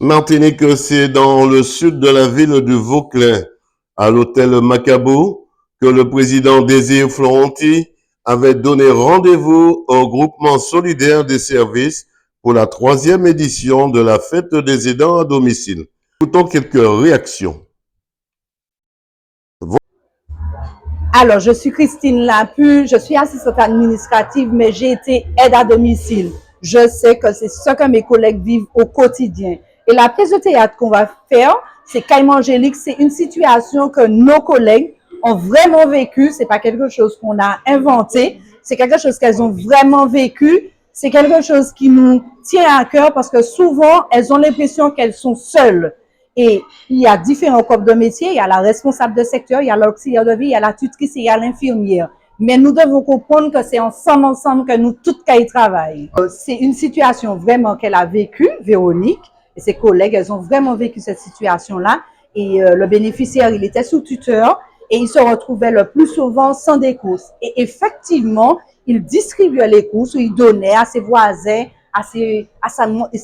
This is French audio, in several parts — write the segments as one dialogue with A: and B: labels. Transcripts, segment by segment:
A: Martinique, c'est dans le sud de la ville du Vauclin, à l'hôtel Macabou, que le président Désir Florenty avait donné rendez-vous au groupement solidaire des services pour la 3e édition de la fête des aidants à domicile. Écoutons quelques réactions.
B: Alors, je suis Christine Lapu, je suis assistante administrative, mais j'ai été aide à domicile. Je sais que c'est ce que mes collègues vivent au quotidien. Et la pièce de théâtre qu'on va faire, c'est Caïman Angélique, c'est une situation que nos collègues ont vraiment vécu. C'est pas quelque chose qu'on a inventé, c'est quelque chose qu'elles ont vraiment vécu. C'est quelque chose qui nous tient à cœur parce que souvent, elles ont l'impression qu'elles sont seules. Et il y a différents corps de métier, il y a la responsable de secteur, il y a l'auxiliaire de vie, il y a la tutrice et il y a l'infirmière. Mais nous devons comprendre que c'est ensemble que nous toutes y travaillons. C'est une situation vraiment qu'elle a vécue, Véronique, et ses collègues, elles ont vraiment vécu cette situation-là. Et le bénéficiaire, il était sous tuteur et il se retrouvait le plus souvent sans des courses. Et effectivement, il distribuait les courses, il donnait à ses voisins, à ses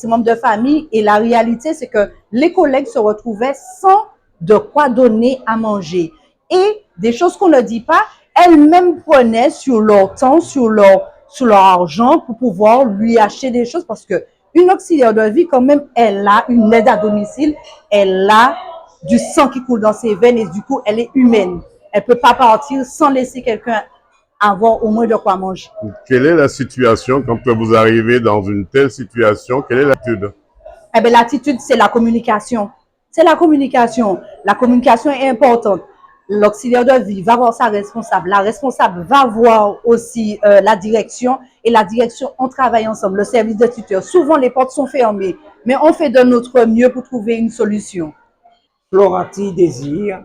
B: membres de famille. Et la réalité, c'est que les collègues se retrouvaient sans de quoi donner à manger. Et des choses qu'on ne dit pas, elles-mêmes prenaient sur leur temps, sur leur argent pour pouvoir lui acheter des choses parce que une auxiliaire de vie, quand même, elle a une aide à domicile, elle a du sang qui coule dans ses veines et du coup, elle est humaine. Elle ne peut pas partir sans laisser quelqu'un avoir au moins de quoi manger.
A: Quelle est la situation quand vous arrivez dans une telle situation? Quelle est l'attitude?
B: Eh bien, l'attitude, c'est la communication. C'est la communication. La communication est importante. L'auxiliaire de vie va voir sa responsable. La responsable va voir aussi la direction. Et la direction, on travaille ensemble. Le service de tuteur. Souvent, les portes sont fermées. Mais on fait de notre mieux pour trouver une solution.
C: Florenty Désir,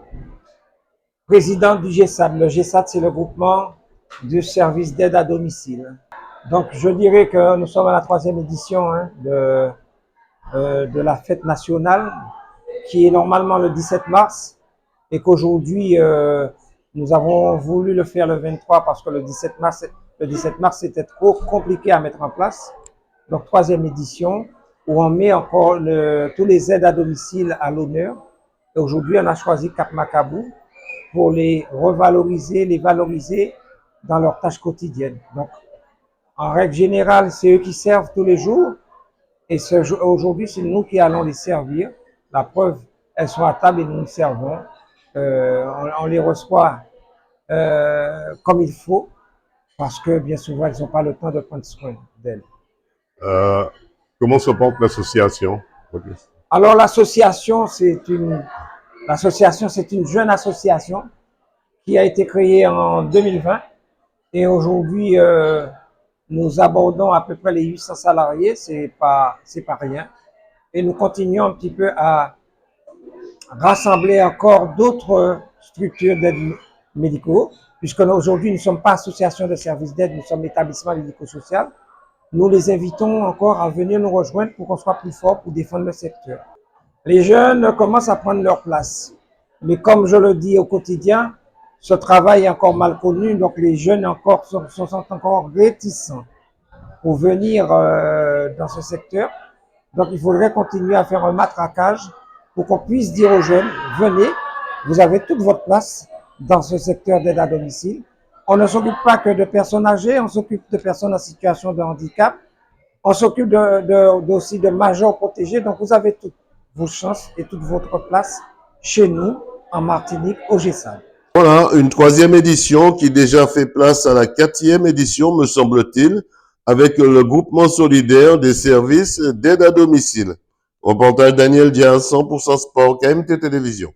C: président du GESAD. Le GESAD, c'est le groupement de services d'aide à domicile. Donc, je dirais que nous sommes à la 3e édition de la fête nationale, qui est normalement le 17 mars, et qu'aujourd'hui, nous avons voulu le faire le 23 parce que le 17 mars c'était trop compliqué à mettre en place. Donc, 3e édition, où on met encore tous les aides à domicile à l'honneur. Et aujourd'hui, on a choisi Cap Macabou pour les revaloriser, les valoriser dans leurs tâches quotidiennes. Donc, en règle générale, c'est eux qui servent tous les jours. Et aujourd'hui, c'est nous qui allons les servir. La preuve, elles sont à table et nous nous servons. On les reçoit comme il faut, parce que bien souvent, elles n'ont pas le temps de prendre soin d'elles.
A: Comment se porte l'association?
C: Alors, l'association, c'est une jeune association qui a été créée en 2020. Et aujourd'hui, nous abordons à peu près les 800 salariés, c'est pas rien. Et nous continuons un petit peu à rassembler encore d'autres structures d'aide médicaux, puisque aujourd'hui nous ne sommes pas association de services d'aide, nous sommes établissement médico-social. Nous les invitons encore à venir nous rejoindre pour qu'on soit plus fort pour défendre le secteur. Les jeunes commencent à prendre leur place. Mais comme je le dis au quotidien, ce travail est encore mal connu, donc les jeunes sont encore réticents pour venir dans ce secteur. Donc il faudrait continuer à faire un matraquage pour qu'on puisse dire aux jeunes, venez, vous avez toute votre place dans ce secteur d'aide à domicile. On ne s'occupe pas que de personnes âgées, on s'occupe de personnes en situation de handicap, on s'occupe aussi de majeurs protégés, donc vous avez toutes vos chances et toute votre place chez nous, en Martinique, au GESAD.
A: Voilà, une 3e édition qui déjà fait place à la 4e édition, me semble-t-il, avec le groupement solidaire des services d'aide à domicile. Reportage Daniel Diaz, 100% Sport, KMT Télévision.